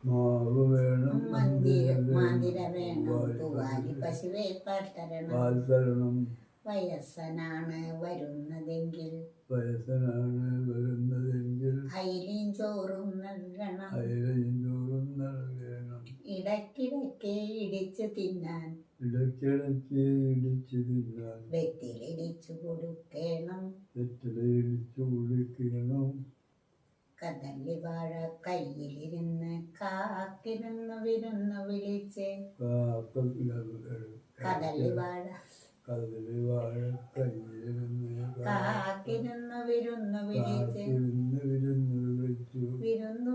മാവ് വേണം മാന്തിര വേണം തൂവാലി പശുവെ പാൽത്തരണം. വയസ്സനാണ് വരുന്നതെങ്കിൽ അയിലും ചോറും നൽകണം. ഇടയ്ക്കിടയ്ക്ക് ഇടിച്ചു തിന്നാൻ വെറ്റിലിടിച്ചു കൊടുക്കണം. കദളി വാഴ കയ്യിലിരുന്ന് കാക്കിരുന്ന് വിരുന്ന് വിളിച്ച്. കദളി വാഴ കാക്കിരുന്ന് വിരുന്ന് വിളിച്ച്. വിരുന്ന്